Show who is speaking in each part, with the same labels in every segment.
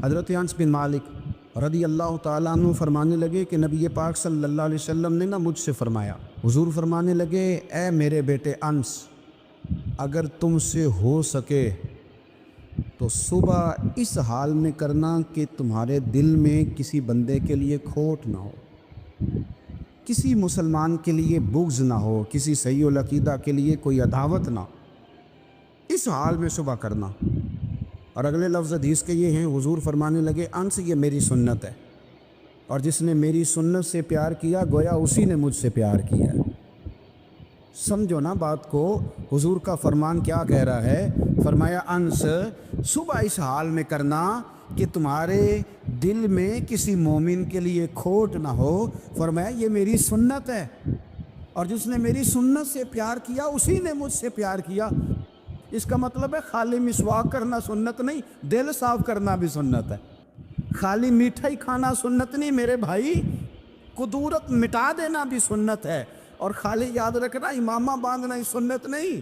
Speaker 1: حضرت انس بن مالک رضی اللہ تعالیٰ عنہ فرمانے لگے کہ نبی پاک صلی اللہ علیہ وسلم نے مجھ سے فرمایا، حضور فرمانے لگے، اے میرے بیٹے انس، اگر تم سے ہو سکے تو صبح اس حال میں کرنا کہ تمہارے دل میں کسی بندے کے لیے کھوٹ نہ ہو، کسی مسلمان کے لیے بغض نہ ہو، کسی صحیح العقیدہ کے لیے کوئی عداوت نہ، اس حال میں صبح کرنا۔ اور اگلے لفظ حدیث کے یہ ہیں، حضور فرمانے لگے، انس یہ میری سنت ہے، اور جس نے میری سنت سے پیار کیا گویا اسی نے مجھ سے پیار کیا ہے۔ سمجھو نا بات کو، حضور کا فرمان کیا کہہ رہا ہے؟ فرمایا انس صبح اس حال میں کرنا کہ تمہارے دل میں کسی مومن کے لیے کھوٹ نہ ہو، فرمایا یہ میری سنت ہے، اور جس نے میری سنت سے پیار کیا اسی نے مجھ سے پیار کیا۔ اس کا مطلب ہے خالی مسواک کرنا سنت نہیں، دل صاف کرنا بھی سنت ہے۔ خالی میٹھائی کھانا سنت نہیں میرے بھائی، قدورت مٹا دینا بھی سنت ہے، اور خالی یاد رکھنا امامہ باندھنا ہی سنت نہیں،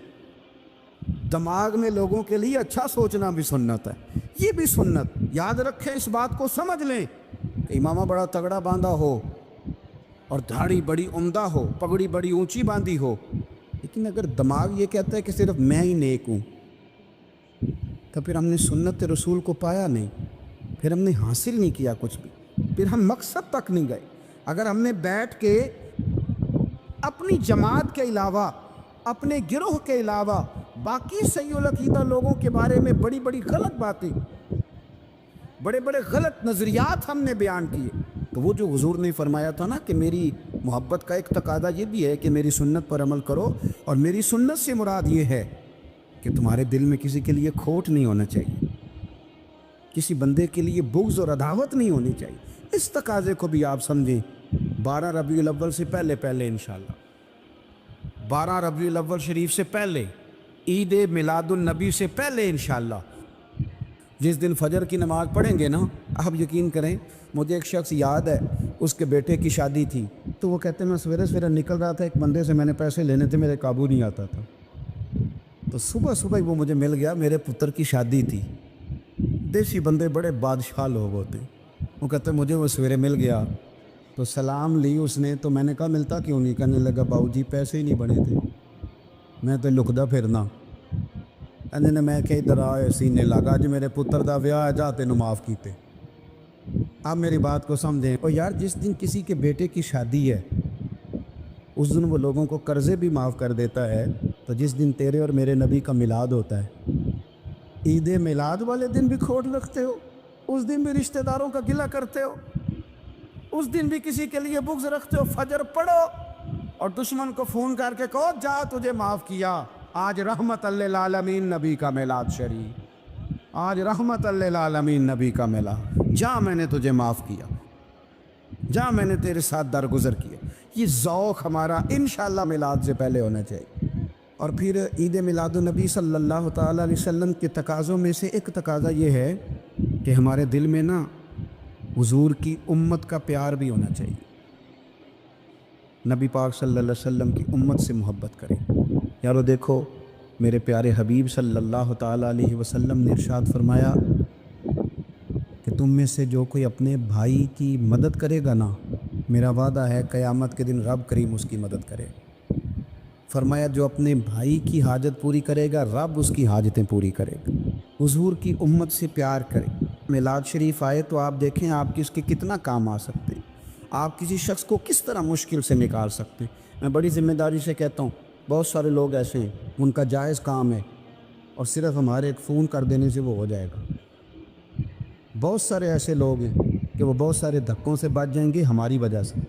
Speaker 1: دماغ میں لوگوں کے لیے اچھا سوچنا بھی سنت ہے، یہ بھی سنت۔ یاد رکھیں، اس بات کو سمجھ لیں کہ امامہ بڑا تگڑا باندھا ہو اور داڑھی بڑی عمدہ ہو، پگڑی بڑی اونچی باندھی ہو، لیکن اگر دماغ یہ کہتا ہے کہ صرف میں ہی نیک ہوں، تو پھر ہم نے سنت رسول کو پایا نہیں، پھر ہم نے حاصل نہیں کیا کچھ بھی، پھر ہم مقصد تک نہیں گئے۔ اگر ہم نے بیٹھ کے اپنی جماعت کے علاوہ، اپنے گروہ کے علاوہ باقی صحیح العقیدہ لوگوں کے بارے میں بڑی بڑی غلط باتیں، بڑے بڑے غلط نظریات ہم نے بیان کیے، تو وہ جو حضور نے فرمایا تھا نا کہ میری محبت کا ایک تقاضا یہ بھی ہے کہ میری سنت پر عمل کرو، اور میری سنت سے مراد یہ ہے کہ تمہارے دل میں کسی کے لیے کھوٹ نہیں ہونا چاہیے، کسی بندے کے لیے بغض اور عداوت نہیں ہونی چاہیے۔ اس تقاضے کو بھی آپ سمجھیں۔ 12 ربیع الاول سے پہلے انشاءاللہ، 12 ربیع الاول شریف سے پہلے، عید میلاد النبی سے پہلے انشاءاللہ، جس دن فجر کی نماز پڑھیں گے نا، آپ یقین کریں، مجھے ایک شخص یاد ہے، اس کے بیٹے کی شادی تھی، تو وہ کہتے ہیں میں سویرے سویرے نکل رہا تھا، ایک بندے سے میں نے پیسے لینے تھے، میرے قابو نہیں آتا تھا، تو صبح صبح ہی وہ مجھے مل گیا، میرے پتر کی شادی تھی۔ دیسی بندے بڑے بادشاہ لوگ ہوتے، وہ کہتے ہیں مجھے وہ سویرے مل گیا، تو سلام لی اس نے، تو میں نے کہا ملتا کیوں نہیں؟ کہنے لگا باؤ جی پیسے ہی نہیں بنے تھے، میں تو لکدا پھرنا۔ کہنے میں کہ ادھر آئے سینے لگا، جو میرے پتر دا ویاہ ہے جا تینوں معاف کیتے۔ آپ میری بات کو سمجھیں، اور یار جس دن کسی کے بیٹے کی شادی ہے اس دن وہ لوگوں کو قرضے بھی معاف کر دیتا ہے، تو جس دن تیرے اور میرے نبی کا میلاد ہوتا ہے، عید میلاد والے دن بھی کھوٹ رکھتے ہو، اس دن بھی رشتہ داروں کا گلہ کرتے ہو، اس دن بھی کسی کے لیے بغض رکھتے ہو۔ فجر پڑھو اور دشمن کو فون کر کے کہو جا تجھے معاف کیا، آج رحمت للعالمین نبی کا میلاد شریف، آج رحمت للعالمین نبی کا میلاد، جا میں نے تجھے معاف کیا، جا میں نے تیرے ساتھ درگزر کیا۔ یہ ذوق ہمارا انشاءاللہ میلاد سے پہلے ہونا چاہیے۔ اور پھر عید میلاد النبی صلی اللہ تعالیٰ علیہ وسلم کے تقاضوں میں سے ایک تقاضا یہ ہے کہ ہمارے دل میں نا حضور کی امت کا پیار بھی ہونا چاہیے، نبی پاک صلی اللہ علیہ وسلم کی امت سے محبت کریں۔ یارو دیکھو، میرے پیارے حبیب صلی اللہ تعالیٰ علیہ وسلم نے ارشاد فرمایا کہ تم میں سے جو کوئی اپنے بھائی کی مدد کرے گا نا، میرا وعدہ ہے قیامت کے دن رب کریم اس کی مدد کرے۔ فرمایا جو اپنے بھائی کی حاجت پوری کرے گا، رب اس کی حاجتیں پوری کرے گا۔ حضور کی امت سے پیار کریں۔ میلاد شریف آئے تو آپ دیکھیں آپ اس کے کتنا کام آ سکتے ہیں، آپ کسی شخص کو کس طرح مشکل سے نکال سکتے ہیں۔ میں بڑی ذمہ داری سے کہتا ہوں، بہت سارے لوگ ایسے ہیں ان کا جائز کام ہے اور صرف ہمارے ایک فون کر دینے سے وہ ہو جائے گا۔ بہت سارے ایسے لوگ ہیں کہ وہ بہت سارے دھکوں سے بچ جائیں گے ہماری وجہ سے،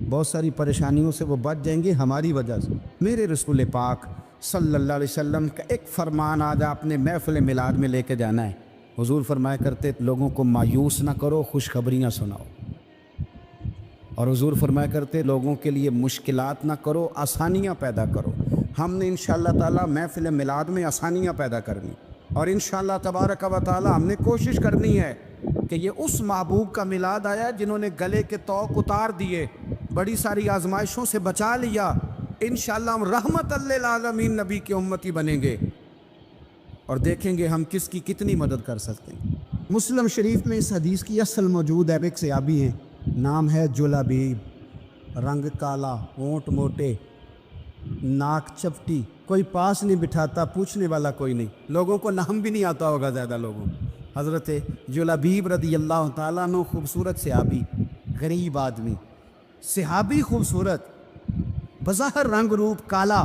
Speaker 1: بہت ساری پریشانیوں سے وہ بچ جائیں گے ہماری وجہ سے۔ میرے رسول پاک صلی اللہ علیہ وسلم کا ایک فرمان آج آپ نے محفل میلاد میں لے کے جانا ہے۔ حضور فرمایا کرتے لوگوں کو مایوس نہ کرو، خوشخبریاں سناؤ، اور حضور فرمایا کرتے لوگوں کے لیے مشکلات نہ کرو، آسانیاں پیدا کرو۔ ہم نے انشاءاللہ تعالی محفل میلاد میں آسانیاں پیدا کرنی، اور انشاءاللہ تبارک و تعالی ہم نے کوشش کرنی ہے کہ یہ اس محبوب کا میلاد آیا جنہوں نے گلے کے طوق اتار دیے، بڑی ساری آزمائشوں سے بچا لیا۔ انشاءاللہ ہم رحمت للعالمین نبی کی امتی بنیں گے، اور دیکھیں گے ہم کس کی کتنی مدد کر سکتے ہیں۔ مسلم شریف میں اس حدیث کی اصل موجود ہے. ایک صحابی ہیں, نام ہے جلابیب, رنگ کالا, ہونٹ موٹے, ناک چپٹی, کوئی پاس نہیں بٹھاتا, پوچھنے والا کوئی نہیں, لوگوں کو نام بھی نہیں آتا ہوگا زیادہ لوگوں. حضرت جلابیب رضی اللہ تعالیٰ عنہ خوبصورت صحابی, غریب آدمی, صحابی خوبصورت, بظاہر رنگ روپ کالا.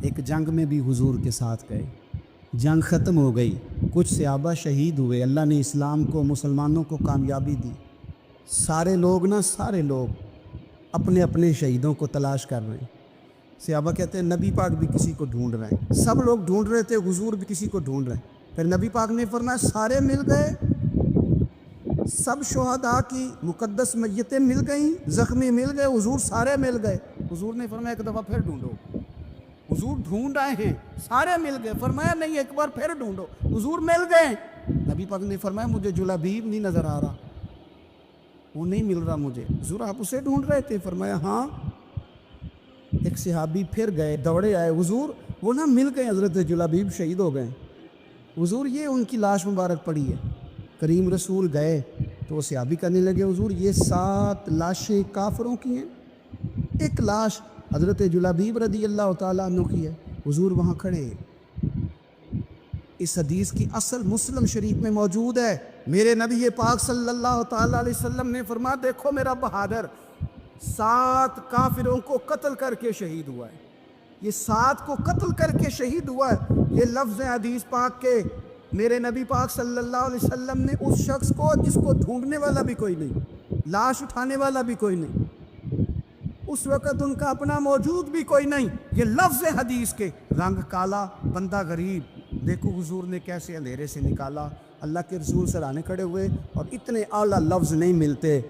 Speaker 1: ایک جنگ میں بھی حضور کے ساتھ گئے, جنگ ختم ہو گئی, کچھ صحابہ شہید ہوئے, اللہ نے اسلام کو, مسلمانوں کو کامیابی دی. سارے لوگ اپنے اپنے شہیدوں کو تلاش کر رہے ہیں. صحابہ کہتے ہیں نبی پاک بھی کسی کو ڈھونڈ رہے ہیں, سب لوگ ڈھونڈ رہے تھے, حضور بھی کسی کو ڈھونڈ رہے ہیں. پھر نبی پاک نے فرمایا سارے مل گئے, سب شہداء کی مقدس میتیں مل گئیں, زخمی مل گئے, حضور سارے مل گئے. حضور نے فرمایا ایک دفعہ پھر ڈھونڈو. حضور ڈھونڈ آئے ہیں, سارے مل گئے. فرمایا نہیں, ایک بار پھر ڈھونڈو. حضور مل گئے. نبی پاک نے فرمایا مجھے جلابیب نہیں نظر آ رہا, وہ نہیں مل رہا مجھے. حضور آپ اسے ڈھونڈ رہے تھے؟ فرمایا ہاں. ایک صحابی پھر گئے, دوڑے آئے, حضور وہ نہ مل گئے, حضرت جلابیب شہید ہو گئے. حضور یہ ان کی لاش مبارک پڑی ہے. کریم رسول گئے تو وہ صحابی کہنے لگے حضور یہ 7 لاشیں کافروں کی ہیں, ایک لاش حضرت جلابیب رضی اللہ تعالیٰ عنہ کی ہے. حضور وہاں کھڑے. اس حدیث کی اصل مسلم شریف میں موجود ہے. میرے نبی پاک صلی اللہ تعالیٰ علیہ وسلم نے فرمایا دیکھو میرا بہادر 7 کافروں کو قتل کر کے شہید ہوا ہے. یہ 7 کو قتل کر کے شہید ہوا ہے. یہ لفظ حدیث پاک کے. میرے نبی پاک صلی اللہ علیہ وسلم نے اس شخص کو جس کو ڈھونڈنے والا بھی کوئی نہیں, لاش اٹھانے والا بھی کوئی نہیں, اس وقت ان کا اپنا موجود بھی کوئی نہیں, یہ لفظ حدیث کے. رنگ کالا, بندہ غریب. دیکھو حضور نے کیسے اندھیرے سے نکالا. اللہ کے رسول سرانے کھڑے ہوئے, اور اتنے اعلیٰ لفظ نہیں ملتے.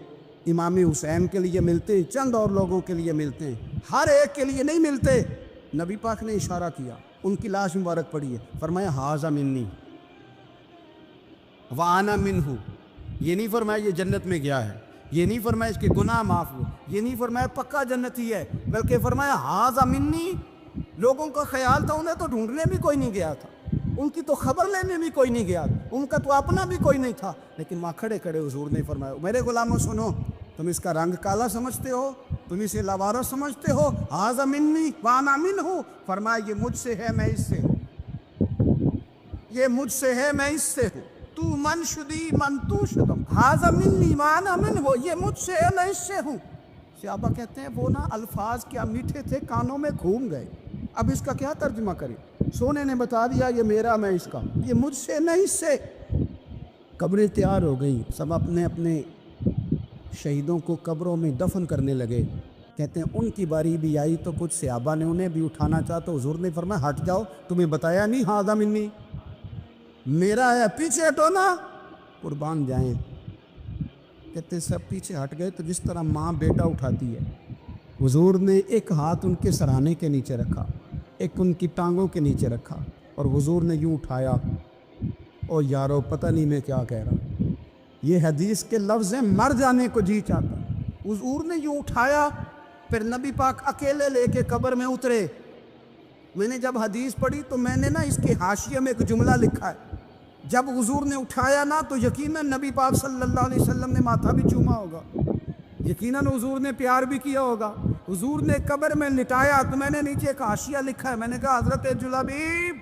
Speaker 1: امام حسین کے لیے ملتے, چند اور لوگوں کے لیے ملتے ہیں, ہر ایک کے لیے نہیں ملتے. نبی پاک نے اشارہ کیا, ان کی لاش مبارک پڑی ہے. فرمایا ھذا منی وانا منہ. یہ نہیں فرمایا یہ جنت میں گیا ہے, یہ نہیں فرمایا اس کے گناہ معاف ہوئے, یہ نہیں فرمایا پکا جنتی ہے, بلکہ فرمایا ھذا منی. لوگوں کا خیال تھا انہیں تو ڈھونڈنے بھی کوئی نہیں گیا تھا, ان کی تو خبر لینے بھی کوئی نہیں گیا, ان کا تو اپنا بھی کوئی نہیں تھا, لیکن وہاں کھڑے کھڑے حضور نے فرمایا میرے غلاموں سنو, تم اس کا رنگ کالا سمجھتے ہو, تم اسے لاوارث سمجھتے ہو, ھذا منی وانا منہ. فرمایا یہ مجھ سے ہے میں اس سے ہوں, یہ مجھ سے ہے میں اس سے ہوں. تو من شدی من تو شدم, ھذا منی وانا منہ, یہ مجھ سے ہے میں اس سے ہوں. صحابہ کہتے ہیں وہ نا الفاظ کیا میٹھے تھے, کانوں میں گھوم گئے. اب اس کا کیا ترجمہ کریں؟ سونے نے بتا دیا یہ میرا میں اس کا, یہ مجھ سے نہیں اس سے. قبریں تیار ہو گئیں, سب اپنے اپنے شہیدوں کو قبروں میں دفن کرنے لگے. کہتے ہیں ان کی باری بھی آئی تو کچھ صحابہ نے انہیں بھی اٹھانا چاہا تو حضور نے فرمایا ہٹ جاؤ, تمہیں بتایا نہیں ھذا منی, میرا ہے, پیچھے ہٹو نا, قربان جائیں. کہتے سب پیچھے ہٹ گئے. تو جس طرح ماں بیٹا اٹھاتی ہے, حضور نے ایک ہاتھ ان کے سرانے کے نیچے رکھا, ایک ان کی ٹانگوں کے نیچے رکھا, اور حضور نے یوں اٹھایا. او یارو پتہ نہیں میں کیا کہہ رہا, یہ حدیث کے لفظ ہیں, مر جانے کو جی چاہتا. حضور نے یوں اٹھایا, پھر نبی پاک اکیلے لے کے قبر میں اترے. میں نے جب حدیث پڑھی تو میں نے نا اس کے حاشیے میں ایک جملہ لکھا ہے, جب حضور نے اٹھایا نا تو یقیناً نبی پاک صلی اللہ علیہ وسلم نے ماتھا بھی چوما ہوگا, یقیناً حضور نے پیار بھی کیا ہوگا. حضور نے قبر میں لٹایا تو میں نے نیچے ایک حاشیہ لکھا ہے, میں نے کہا حضرت جلابیب,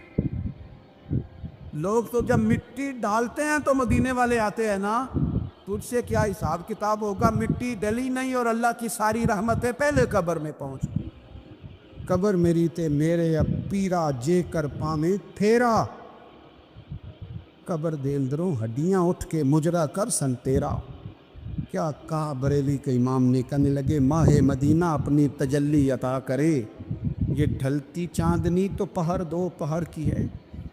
Speaker 1: لوگ تو جب مٹی ڈالتے ہیں تو مدینے والے آتے ہیں نا, تجھ سے کیا حساب کتاب ہوگا, مٹی ڈلی نہیں اور اللہ کی ساری رحمتیں پہلے قبر میں پہنچ. قبر میری تے میرے اب پیرا جے کر پامیں پھیرا, قبر دے اندروں ہڈیاں اٹھ کے مجرا کر سن تیرا. کیا کہا بریلی کے امام نے, کہنے لگے ماہ مدینہ اپنی تجلی عطا کرے. یہ ڈھلتی چاندنی تو پہر 2 پہر کی ہے,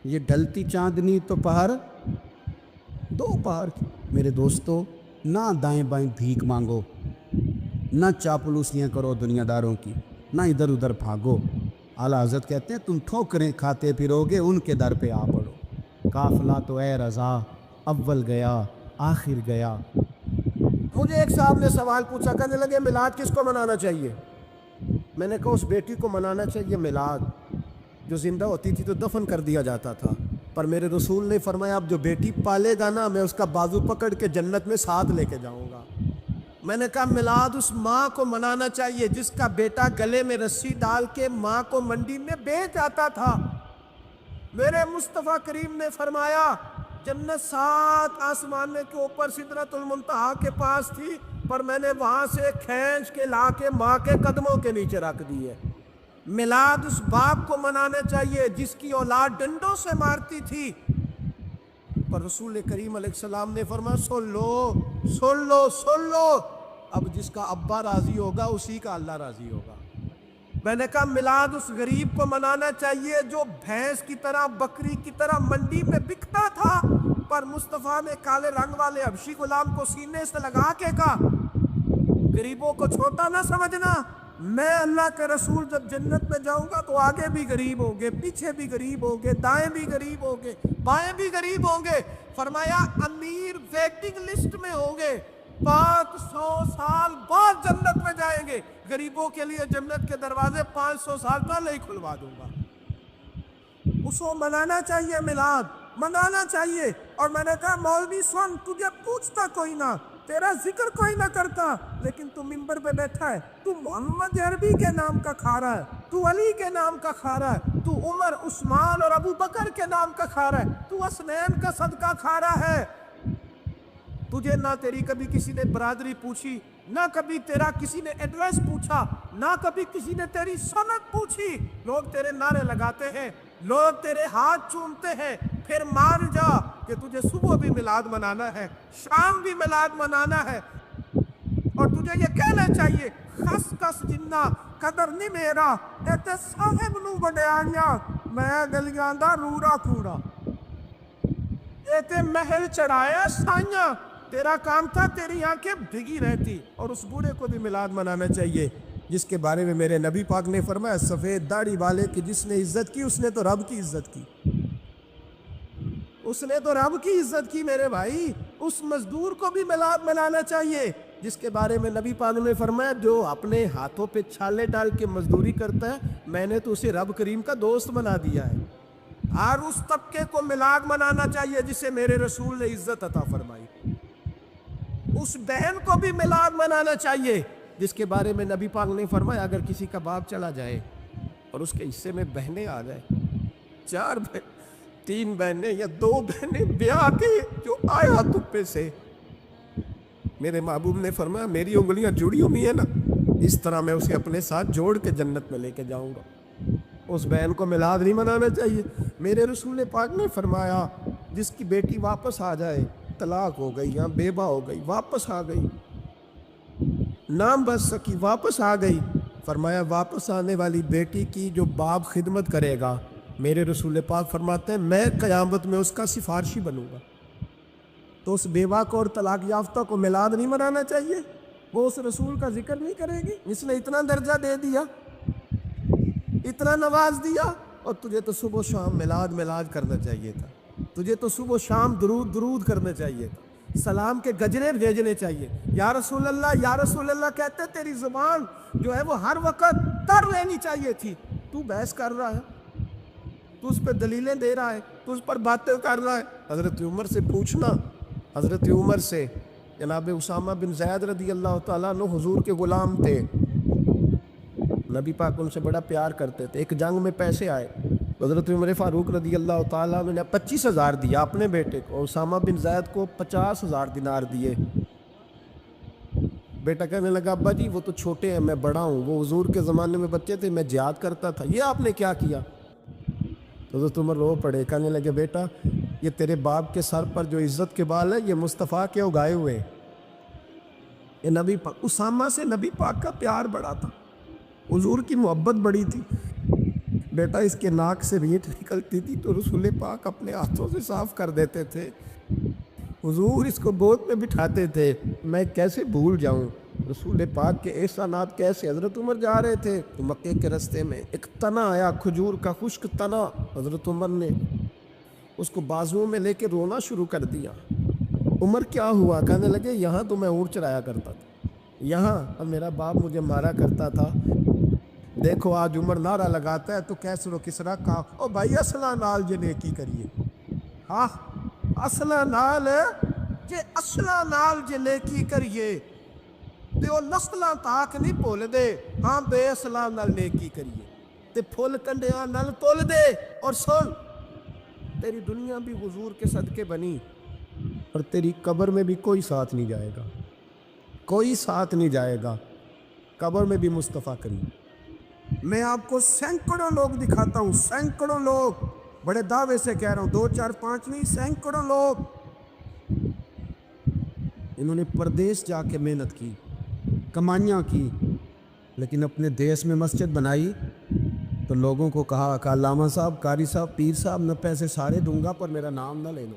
Speaker 1: یہ ڈھلتی چاندنی تو پہر 2 پہر کی. میرے دوستو, نہ دائیں بائیں بھیک مانگو, نہ چاپلوسیاں کرو دنیا داروں کی, نہ ادھر ادھر بھاگو. اعلیٰ حضرت کہتے ہیں تم ٹھوکریں کھاتے پھرو گے, ان کے در پہ آ پڑو. قافلہ تو اے رضا اول گیا آخر گیا. مجھے ایک صاحب نے سوال پوچھا, کہنے لگے میلاد کس کو منانا چاہیے؟ میں نے کہا اس بیٹی کو منانا چاہیے میلاد جو زندہ ہوتی تھی تو دفن کر دیا جاتا تھا, پر میرے رسول نے فرمایا اب جو بیٹی پالے گا نا میں اس کا بازو پکڑ کے جنت میں ساتھ لے کے جاؤں گا۔ میں نے کہا میلاد اس ماں کو منانا چاہیے جس کا بیٹا گلے میں رسی ڈال کے ماں کو منڈی میں بیچ آتا تھا۔ میرے مصطفیٰ کریم نے فرمایا جنت 7 آسمانے کے اوپر سدرۃ المنتہا کے پاس تھی، پر میں نے وہاں سے کھینچ کے لا کے ماں کے قدموں کے نیچے رکھ دی ہے۔ میلاد اس باپ کو منانا چاہیے جس کی اولاد ڈنڈوں سے مارتی تھی، پر رسول کریم علیہ السلام نے فرمایا سن لو سن لو سن لو، اب جس کا ابا راضی ہوگا اسی کا اللہ راضی ہوگا۔ میں نے کہا میلاد اس غریب کو منانا چاہیے جو بھینس کی طرح بکری کی طرح منڈی میں بکتا تھا، پر مصطفیٰ نے کالے رنگ والے حبشی غلام کو سینے سے لگا کے کہا غریبوں کو چھوٹا نہ سمجھنا، میں اللہ کے رسول جب جنت میں جاؤں گا تو آگے بھی غریب ہوں گے، پیچھے بھی غریب ہوں گے، دائیں بھی غریب ہوں گے، بائیں بھی غریب ہوں گے۔ فرمایا امیر ویٹنگ لسٹ میں ہوں گے، 500 سال بعد جنت میں جائیں گے، غریبوں کے لیے جنت کے دروازے 500 سال پہلے ہی کھلوا دوں گا۔ اس کو منانا چاہیے، میلاد منانا چاہیے۔ اور میں نے کہا مولوی سن، تجھے پوچھتا کوئی نہ، تیرا ذکر کوئی نہ کرتا، لیکن تو منبر پہ بیٹھا ہے، تو محمد عربی کے نام کا کھا رہا ہے، تو علی کے نام کا کھا رہا ہے، تو عمر عثمان اور ابو بکر کے نام کا کھا رہا ہے، تو حسنین کا صدقہ کھا رہا ہے۔ تجھے نہ تیری کبھی کسی نے برادری پوچھی، نہ کبھی تیرا کسی نے ایڈریس پوچھا، نہ کبھی کسی نے تیری سند پوچھی۔ لوگ تیرے نعرے لگاتے ہیں، لوگ تیرے ہاتھ چومتے ہیں، پھر مان جا کہ تجھے صبح بھی میلاد منانا ہے، شام بھی میلاد منانا ہے، اور تجھے یہ کہنا چاہیے خس کس جنہ قدر نہیں میرا ایتے صاحب نو بڑیاں میں گلیاں دا رورا کورا، ایتے محل چڑھایا سائیاں، تیرا کام تھا تیری آنکھیں بھگی رہتی۔ اور اس بوڑھے کو بھی میلاد منانا چاہیے جس کے بارے میں میرے نبی پاک نے فرمایا سفید داڑھی والے کی جس نے عزت کی اس نے تو رب کی عزت کی، اس نے تو رب کی عزت کی میرے بھائی۔ اس مزدور کو بھی میلاد منانا چاہیے جس کے بارے میں نبی پاک نے فرمایا جو اپنے ہاتھوں پہ چھالے ڈال کے مزدوری کرتا ہے میں نے تو اسے رب کریم کا دوست بنا دیا ہے۔ اور اس طبقے کو میلاد منانا چاہیے جسے میرے رسول نے عزت عطا فرمائی۔ اس بہن کو بھی میلاد منانا چاہیے جس کے بارے میں نبی پاک نے فرمایا اگر کسی کا باپ چلا جائے اور اس کے حصے میں بہنیں آ جائیں، 4 بہن 3 بہنیں یا 2 بہنیں بیاہ کے جو آیا تپے سے، میرے محبوب نے فرمایا میری انگلیاں جڑی ہوئی ہیں نا، اس طرح میں اسے اپنے ساتھ جوڑ کے جنت میں لے کے جاؤں گا۔ اس بہن کو میلاد نہیں منانا چاہیے۔ میرے رسول پاک نے فرمایا جس کی بیٹی واپس آ جائے، طلاق ہو گئی یا بیوہ ہو گئی، واپس آ گئی، نام بچ سکی واپس آ گئی، فرمایا واپس آنے والی بیٹی کی جو باپ خدمت کرے گا، میرے رسول پاک فرماتے ہیں میں قیامت میں اس کا سفارشی بنوں گا۔ تو اس بیوہ کو اور طلاق یافتہ کو میلاد نہیں منانا چاہیے؟ وہ اس رسول کا ذکر نہیں کرے گی جس نے اتنا درجہ دے دیا، اتنا نواز دیا؟ اور تجھے تو صبح و شام میلاد کرنا چاہیے تھا، تجھے تو صبح و شام درود کرنا چاہیے تھا، سلام کے گجرے بھیجنے چاہیے۔ یا رسول اللہ کہتے تیری زبان جو ہے وہ ہر وقت تر لینی چاہیے تھی، تو بحث کر رہا ہے، تو اس پہ دلیلیں دے رہا ہے، تو اس پر باتیں کر رہا ہے۔ حضرت عمر سے پوچھنا، حضرت عمر سے، جناب اسامہ بن زید رضی اللہ تعالیٰ عنہ حضور کے غلام تھے، نبی پاک ان سے بڑا پیار کرتے تھے۔ ایک جنگ میں پیسے آئے، حضرت عمر فاروق رضی اللہ تعالیٰ عنہ نے 25,000 دیا اپنے بیٹے کو، اسامہ بن زید کو 50,000 دینار دیے۔ بیٹا کہنے لگا ابا جی وہ تو چھوٹے ہیں، میں بڑا ہوں، وہ حضور کے زمانے میں بچے تھے، میں جہاد کرتا تھا، یہ آپ نے کیا کیا؟ حضرت عمر رو پڑے، کہنے لگے بیٹا یہ تیرے باپ کے سر پر جو عزت کے بال ہے یہ مصطفیٰ کے اگائے ہوئے، یہ نبی پاک، اسامہ سے نبی پاک کا پیار بڑا تھا، حضور کی محبت بڑی تھی۔ بیٹا اس کے ناک سے ریٹ نکلتی تھی تو رسول پاک اپنے ہاتھوں سے صاف کر دیتے تھے، حضور اس کو گود میں بٹھاتے تھے، میں کیسے بھول جاؤں رسول پاک کے احسانات کیسے۔ حضرت عمر جا رہے تھے تو مکے کے رستے میں ایک تنا آیا، کھجور کا خشک تنا، حضرت عمر نے اس کو بازوؤں میں لے کے رونا شروع کر دیا۔ عمر کیا ہوا؟ کہنے لگے یہاں تو میں اونٹ چرایا کرتا تھا، یہاں میرا باپ مجھے مارا کرتا تھا، دیکھو آج عمر نعرہ لگاتا ہے تو کیسر و کسرا کا او بھائی اصلا نال جے نیکی کریے، ہاں اصلہ نال جے اصلہ نال جے نیکی کریے تے وہ نسلاں تاک نہیں بھول دے، ہاں بے اصلہ نال نیکی کریے تے پھول کنڈیاں نال تول دے۔ اور سن، تیری دنیا بھی حضور کے صدقے بنی اور تیری قبر میں بھی کوئی ساتھ نہیں جائے گا، کوئی ساتھ نہیں جائے گا، قبر میں بھی مصطفیٰ کریم۔ میں آپ کو سینکڑوں لوگ دکھاتا ہوں، سینکڑوں لوگ، بڑے دعوے سے کہہ رہا ہوں، 2 4 5 نہیں، سینکڑوں لوگ، انہوں نے پردیس جا کے محنت کی، کمائیاں کی، لیکن اپنے دیس میں مسجد بنائی تو لوگوں کو کہا کہ علامہ صاحب، قاری صاحب، پیر صاحب، میں پیسے سارے دوں گا پر میرا نام نہ لے لو۔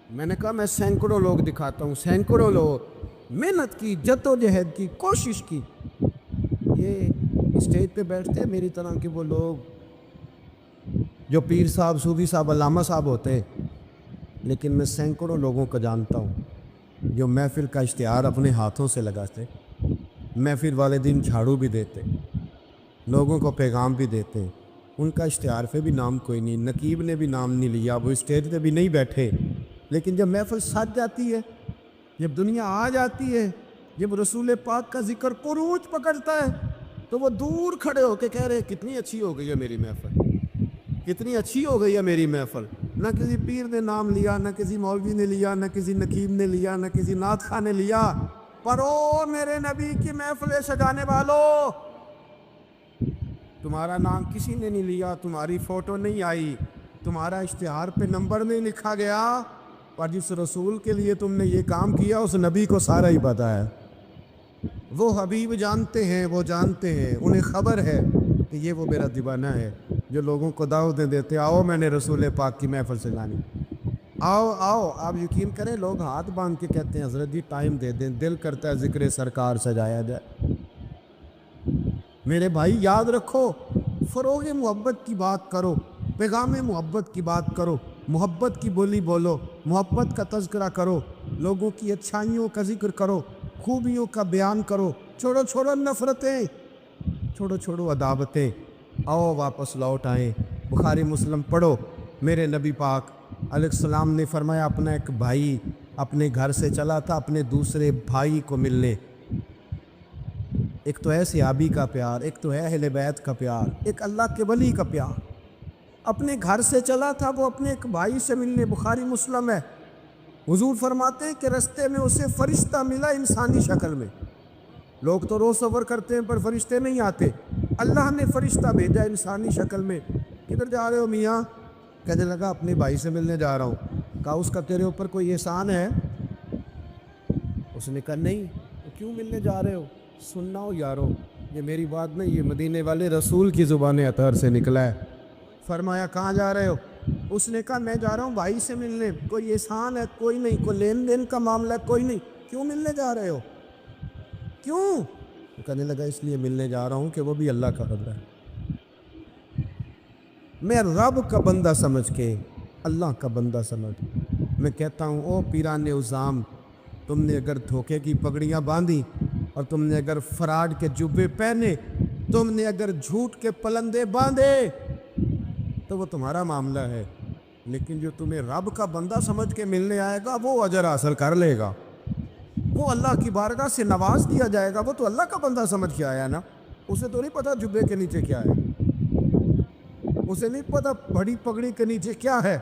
Speaker 1: میں نے کہا میں سینکڑوں لوگ دکھاتا ہوں، سینکڑوں لوگ، محنت کی، جدوجہد کی، کوشش کی۔ یہ اسٹیج پہ بیٹھتے ہیں میری طرح کے وہ لوگ جو پیر صاحب، صوفی صاحب، علامہ صاحب ہوتے، لیکن میں سینکڑوں لوگوں کو جانتا ہوں جو محفل کا اشتہار اپنے ہاتھوں سے لگاتے، محفل والے دن جھاڑو بھی دیتے، لوگوں کو پیغام بھی دیتے، ان کا اشتہار پہ بھی نام کوئی نہیں، نقیب نے بھی نام نہیں لیا، وہ اسٹیج پہ بھی نہیں بیٹھے، لیکن جب محفل سج جاتی ہے، جب دنیا آ جاتی ہے، جب رسول پاک کا ذکر عروج پکڑتا ہے تو وہ دور کھڑے ہو کے کہہ رہے کتنی اچھی ہو گئی ہے میری محفل، کتنی اچھی ہو گئی ہے میری محفل۔ نہ کسی پیر نے نام لیا، نہ کسی مولوی نے لیا، نہ کسی نقیب نے لیا، نہ کسی نعت خواہ نے لیا، پر او میرے نبی کی محفلیں سجانے والوں، تمہارا نام کسی نے نہیں لیا، تمہاری فوٹو نہیں آئی، تمہارا اشتہار پہ نمبر نہیں لکھا گیا، پر جس رسول کے لیے تم نے یہ کام کیا اس نبی کو سارا ہی پتہ ہے۔ وہ حبیب جانتے ہیں، وہ جانتے ہیں، انہیں خبر ہے کہ یہ وہ میرا دیوانہ ہے جو لوگوں کو دعوتیں دیتے، آؤ میں نے رسول پاک کی محفل سجانی، آؤ آؤ۔ آپ یقین کریں لوگ ہاتھ باندھ کے کہتے ہیں حضرت جی ٹائم دے دیں، دل کرتا ہے ذکر سرکار سجایا جائے۔ میرے بھائی یاد رکھو، فروغ محبت کی بات کرو، پیغام محبت کی بات کرو، محبت کی بولی بولو، محبت کا تذکرہ کرو، لوگوں کی اچھائیوں کا ذکر کرو، خوبیوں کا بیان کرو، چھوڑو چھوڑو نفرتیں، چھوڑو چھوڑو عداوتیں، آؤ واپس لوٹ آئیں۔ بخاری مسلم پڑھو، میرے نبی پاک علیہ السلام نے فرمایا اپنا ایک بھائی اپنے گھر سے چلا تھا اپنے دوسرے بھائی کو ملنے، ایک تو ہے صحابی کا پیار، ایک تو ہے اہل بیت کا پیار، ایک اللہ کے ولی کا پیار، اپنے گھر سے چلا تھا وہ اپنے ایک بھائی سے ملنے، بخاری مسلم ہے۔ حضور فرماتے ہیں کہ رستے میں اسے فرشتہ ملا انسانی شکل میں، لوگ تو روز سفر کرتے ہیں پر فرشتے نہیں آتے، اللہ نے فرشتہ بھیجا انسانی شکل میں۔ کدھر جا رہے ہو میاں؟ کہنے لگا اپنے بھائی سے ملنے جا رہا ہوں۔ کہا اس کا تیرے اوپر کوئی احسان ہے؟ اس نے کہا نہیں۔ کیوں ملنے جا رہے ہو؟ سننا ہو یارو، یہ میری بات نہیں، یہ مدینے والے رسول کی زبان اطہر سے نکلا ہے۔ فرمایا کہاں جا رہے ہو؟ اس نے کہا میں جا رہا ہوں بھائی سے ملنے، کوئی احسان ہے؟ کوئی نہیں، کوئی لین دین کا معاملہ ہے؟ کوئی نہیں۔ کیوں ملنے جا رہے ہو؟ کیوں؟ کہنے لگا اس لیے ملنے جا رہا ہوں کہ وہ بھی اللہ کا بندہ ہے، میں رب کا بندہ سمجھ کے، اللہ کا بندہ سمجھ، میں کہتا ہوں او پیران عظام، تم نے اگر دھوکے کی پگڑیاں باندھی اور تم نے اگر فراڈ کے جبے پہنے، تم نے اگر جھوٹ کے پلندے باندھے تو وہ تمہارا معاملہ ہے، لیکن جو تمہیں رب کا بندہ سمجھ کے ملنے آئے گا وہ اجر حاصل کر لے گا، وہ اللہ کی بارگاہ سے نواز دیا جائے گا، وہ تو اللہ کا بندہ سمجھ کے آیا نا، اسے تو نہیں پتا جبے کے نیچے کیا ہے، اسے نہیں پتا بڑی پگڑی کے نیچے کیا ہے۔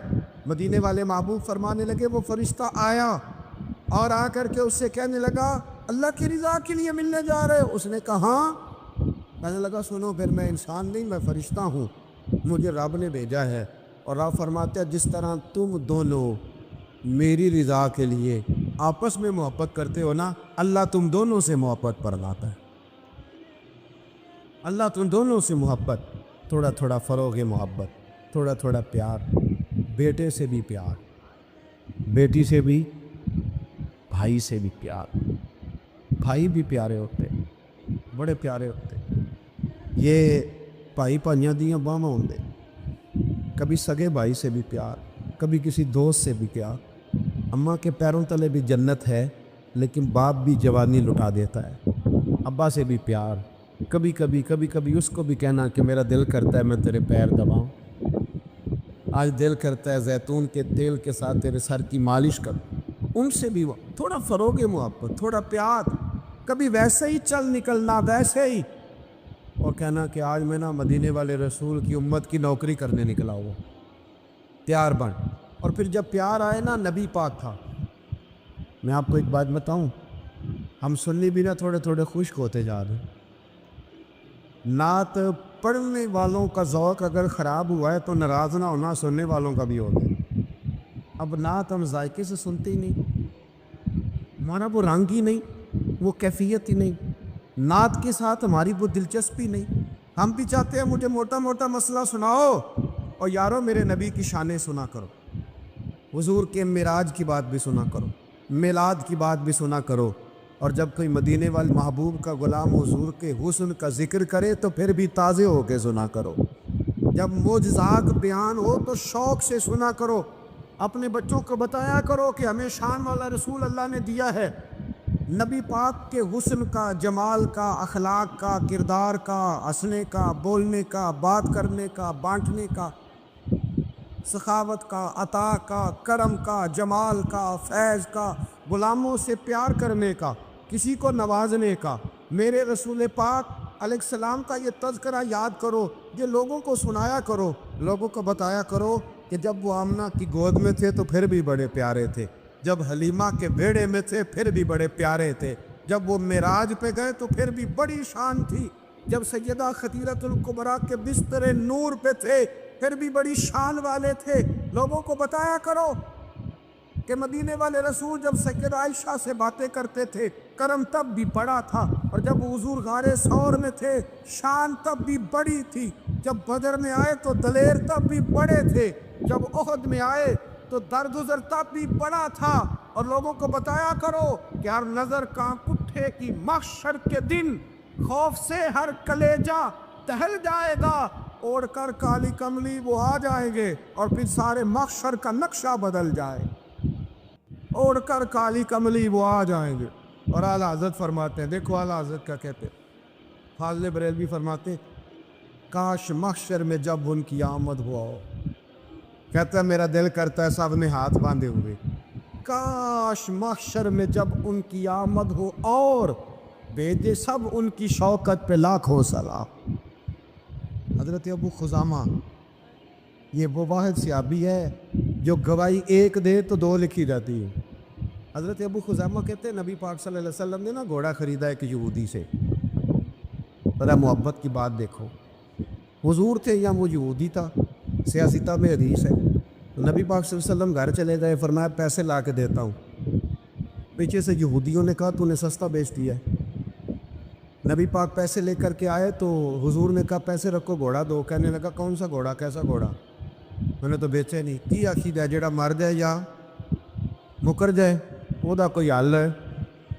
Speaker 1: مدینے والے محبوب فرمانے لگے وہ فرشتہ آیا اور آ کر کے اس سے کہنے لگا اللہ کی رضا کے لیے ملنے جا رہے ہو؟ اس نے کہا ہاں۔ کہنے لگا سنو پھر میں انسان نہیں، میں فرشتہ ہوں، مجھے رب نے بھیجا ہے، اور رب فرماتے ہیں جس طرح تم دونوں میری رضا کے لیے آپس میں محبت کرتے ہو نا، اللہ تم دونوں سے محبت فرماتا ہے، اللہ تم دونوں سے محبت، تھوڑا تھوڑا فروغ محبت، تھوڑا تھوڑا پیار، بیٹے سے بھی پیار، بیٹی سے بھی، بھائی سے بھی پیار، بھائی بھی پیارے ہوتے، بڑے پیارے ہوتے، یہ بھائی پائیاں دیاں باہماں ہوندے، کبھی سگے بھائی سے بھی پیار، کبھی کسی دوست سے بھی پیار۔ اماں کے پیروں تلے بھی جنت ہے لیکن باپ بھی جوانی لٹا دیتا ہے، ابا سے بھی پیار، کبھی کبھی اس کو بھی کہنا کہ میرا دل کرتا ہے میں تیرے پیر دباؤں، آج دل کرتا ہے زیتون کے تیل کے ساتھ تیرے سر کی مالش کر، ان سے بھی تھوڑا فروغ محبت، تھوڑا پیار، کبھی ویسے ہی چل نکلنا، ویسے ہی، اور کہنا کہ آج میں نا مدینے والے رسول کی امت کی نوکری کرنے نکلا ہوا، تیار بن۔ اور پھر جب پیار آئے نا، نبی پاک تھا۔ میں آپ کو ایک بات بتاؤں، ہم سنی بھی نا تھوڑے تھوڑے خشک ہوتے جا رہے ہیں۔ نعت پڑھنے والوں کا ذوق اگر خراب ہوا ہے تو ناراض نہ ہونا سننے والوں کا بھی ہوگا۔ اب نعت ہم ذائقے سے سنتے ہی نہیں، ہمارا وہ رنگ ہی نہیں، وہ کیفیت ہی نہیں، نعت کے ساتھ ہماری وہ دلچسپی نہیں۔ ہم بھی چاہتے ہیں مجھے موٹا موٹا مسئلہ سناؤ، اور یارو میرے نبی کی شانیں سنا کرو، حضور کے معراج کی بات بھی سنا کرو، میلاد کی بات بھی سنا کرو، اور جب کوئی مدینے والے محبوب کا غلام حضور کے حسن کا ذکر کرے تو پھر بھی تازے ہو کے سنا کرو۔ جب معجزات بیان ہو تو شوق سے سنا کرو، اپنے بچوں کو بتایا کرو کہ ہمیں شان والا رسول اللہ نے دیا ہے۔ نبی پاک کے حسن کا، جمال کا، اخلاق کا، کردار کا، ہنسنے کا، بولنے کا، بات کرنے کا، بانٹنے کا، سخاوت کا، عطا کا، کرم کا، جمال کا، فیض کا، غلاموں سے پیار کرنے کا، کسی کو نوازنے کا۔ میرے رسول پاک علیہ السلام کا یہ تذکرہ یاد کرو، یہ لوگوں کو سنایا کرو، لوگوں کو بتایا کرو کہ جب وہ آمنہ کی گود میں تھے تو پھر بھی بڑے پیارے تھے، جب حلیمہ کے بیڑے میں تھے پھر بھی بڑے پیارے تھے، جب وہ معراج پہ گئے تو پھر بھی بڑی شان تھی، جب سیدہ خدیجہ الکبریٰ کے بستر نور پہ تھے پھر بھی بڑی شان والے تھے۔ لوگوں کو بتایا کرو کہ مدینے والے رسول جب سیدہ عائشہ سے باتیں کرتے تھے کرم تب بھی بڑا تھا، اور جب حضور غار ثور میں تھے شان تب بھی بڑی تھی، جب بدر میں آئے تو دلیر تب بھی بڑے تھے، جب احد میں آئے تو درگزر تب بھی بڑا تھا۔ اور لوگوں کو بتایا کرو کہ ہر نظر کانپ اٹھے کہ محشر کے دن خوف سے ہر کلیجہ ٹہل جائے گا، اوڑھ کر کالی کملی وہ آ جائیں گے اور پھر سارے محشر کا نقشہ بدل جائے، اوڑھ کر کالی کملی وہ آ جائیں گے۔ اور اعلیٰ حضرت فرماتے ہیں، دیکھو اعلیٰ حضرت کیا کہتے ہیں، فاضل بریلوی فرماتے ہیں کاش محشر میں جب ان کی آمد ہوا ہو، کہتا ہے میرا دل کرتا ہے سب نے ہاتھ باندھے ہوئے، کاش محشر میں جب ان کی آمد ہو اور بھیجے سب ان کی شوکت پہ لاکھوں سلام۔ حضرت ابو خزامہ یہ وہ واحد صحابی ہے جو گواہی ایک دے تو دو لکھی جاتی ہے۔ حضرت ابو خزامہ کہتے ہیں نبی پاک صلی اللہ علیہ وسلم نے نا گھوڑا خریدا ایک یہودی سے، ذرا محبت کی بات دیکھو، حضور تھے یا وہ یہودی تھا، سیاستہ میں حدیث ہے۔ نبی پاک صلی اللہ علیہ وسلم گھر چلے گئے، فرمایا پیسے لا کے دیتا ہوں، پیچھے سے یہودیوں نے کہا تو نے سستا بیچ دیا ہے۔ نبی پاک پیسے لے کر کے آئے تو حضور نے کہا پیسے رکھو گھوڑا دو، کہنے لگا کون سا گھوڑا، کیسا گھوڑا، میں نے تو بیچے نہیں، کی عقیدہ ہے جڑا مر جائے یا مکر جائے وہ دا کوئی حل ہے؟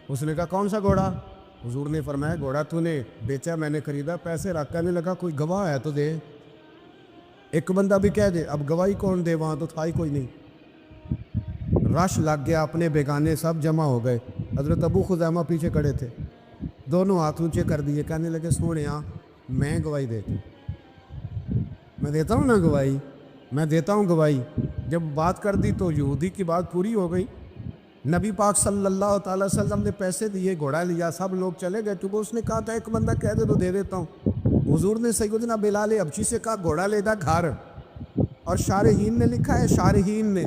Speaker 1: اس نے کہا کون سا گھوڑا؟ حضور نے فرمایا گھوڑا تو نے بیچا میں نے خریدا، پیسے رکھ، کہنے لگا کوئی گواہ ہے تو دے، ایک بندہ بھی کہہ دے، اب گواہی کون دے، وہاں تو تھا ہی کوئی نہیں، رش لگ گیا، اپنے بیگانے سب جمع ہو گئے، حضرت ابو خزامہ پیچھے کھڑے تھے، دونوں ہاتھ اونچے کر دیے، کہنے لگے سونیا میں گواہی دیتا ہوں، میں دیتا ہوں نا گواہی، میں دیتا ہوں گواہی۔ جب بات کر دی تو یہودی کی بات پوری ہو گئی، نبی پاک صلی اللہ تعالی وسلم نے پیسے دیے، گھوڑا لیا، سب لوگ چلے گئے، تو اس نے کہا تھا ایک بندہ کہہ دے تو دے دیتا ہوں۔ حضور نے سیدنا بلال حبشی سے کہا گھوڑا لے دا گھر، اور شارحین نے لکھا ہے، شارحین نے،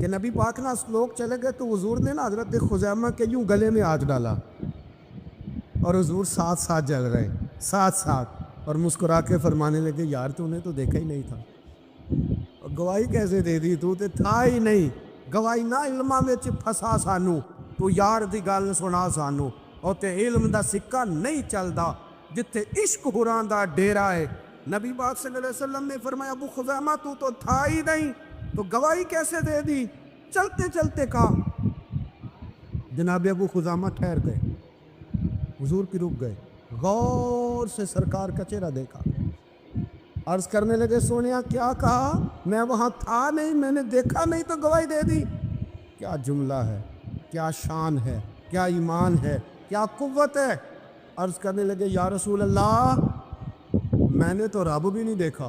Speaker 1: کہ نبی پاک نا لوگ چلے گئے تو حضور نے نا حضرت خزیمہ کے یوں گلے میں ہاتھ ڈالا، اور حضور ساتھ ساتھ جل رہے، ساتھ ساتھ، اور مسکرا کے فرمانے لگے یار تو نے تو دیکھا ہی نہیں تھا، اور گواہی کیسے دے دی، تو تے تھا ہی نہیں، گواہی نہ علماں وچ پھسا سانو، تو یار دی گل سنا سانو، اور تے علم دا سکہ نہیں چلدا جتھے عشق ہوراں دا ڈیرا ہے۔ نبی پاک صلی اللہ علیہ وسلم نے فرمایا ابو خزامہ تو تھا ہی نہیں، تو گواہی کیسے دے دی؟ چلتے چلتے کہا، جناب ابو خزامہ ٹھہر گئے، حضور کی رک گئے، غور سے سرکار کا چہرہ دیکھا، عرض کرنے لگے سونیا کیا کہا؟ میں وہاں تھا نہیں، میں نے دیکھا نہیں تو گواہی دے دی؟ کیا جملہ ہے، کیا شان ہے، کیا ایمان ہے، کیا قوت ہے۔ عرض کرنے لگے یا رسول اللہ میں نے تو رب بھی نہیں دیکھا،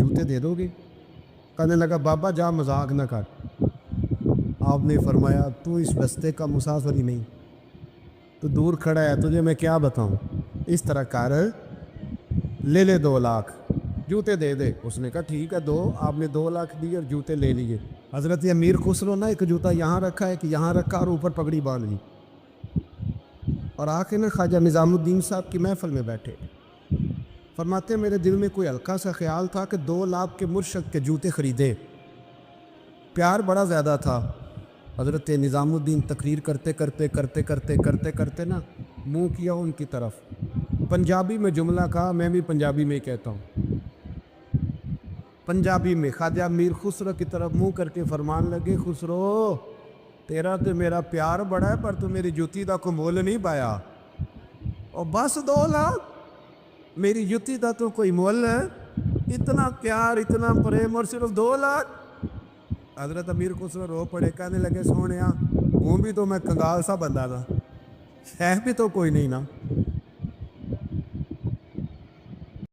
Speaker 1: جوتے دے دو گے؟ کہنے لگا بابا جا مذاق نہ کر. آپ نے فرمایا تو اس بستے کا مسافر ہی نہیں، تو دور کھڑا ہے، تجھے میں کیا بتاؤں، اس طرح کر، لے 2 لاکھ جوتے دے دے. اس نے کہا ٹھیک ہے دو. آپ نے 2 لاکھ دیے اور جوتے لے لیے. حضرت امیر خسرو نے ایک جوتا یہاں رکھا، ایک یہاں رکھا اور اوپر پگڑی باندھ لی، اور آ کے نا خواجہ نظام الدین صاحب کی محفل میں بیٹھے. فرماتے میرے دل میں کوئی ہلکا سا خیال تھا کہ 2 لاکھ کے مرشد کے جوتے خریدے. پیار بڑا زیادہ تھا. حضرت نظام الدین تقریر کرتے نا منہ کیا ان کی طرف، پنجابی میں جملہ کہا، میں بھی پنجابی میں کہتا ہوں. پنجابی میں خواجہ میر خسرو کی طرف منہ کر کے فرمان لگے خسرو تیرا تو میرا پیار بڑا ہے پر تو میری جوتی دا کو مول نہیں پایا. اور بس 2 لاکھ میری جوتی دا تو کوئی مول ہے؟ اتنا پیار اتنا پریم اور صرف 2 لاکھ. حضرت امیر خسرو رو پڑے، کہنے لگے سونیا وہ بھی تو میں کنگال سا بندہ تھا، ہے بھی تو کوئی نہیں نا.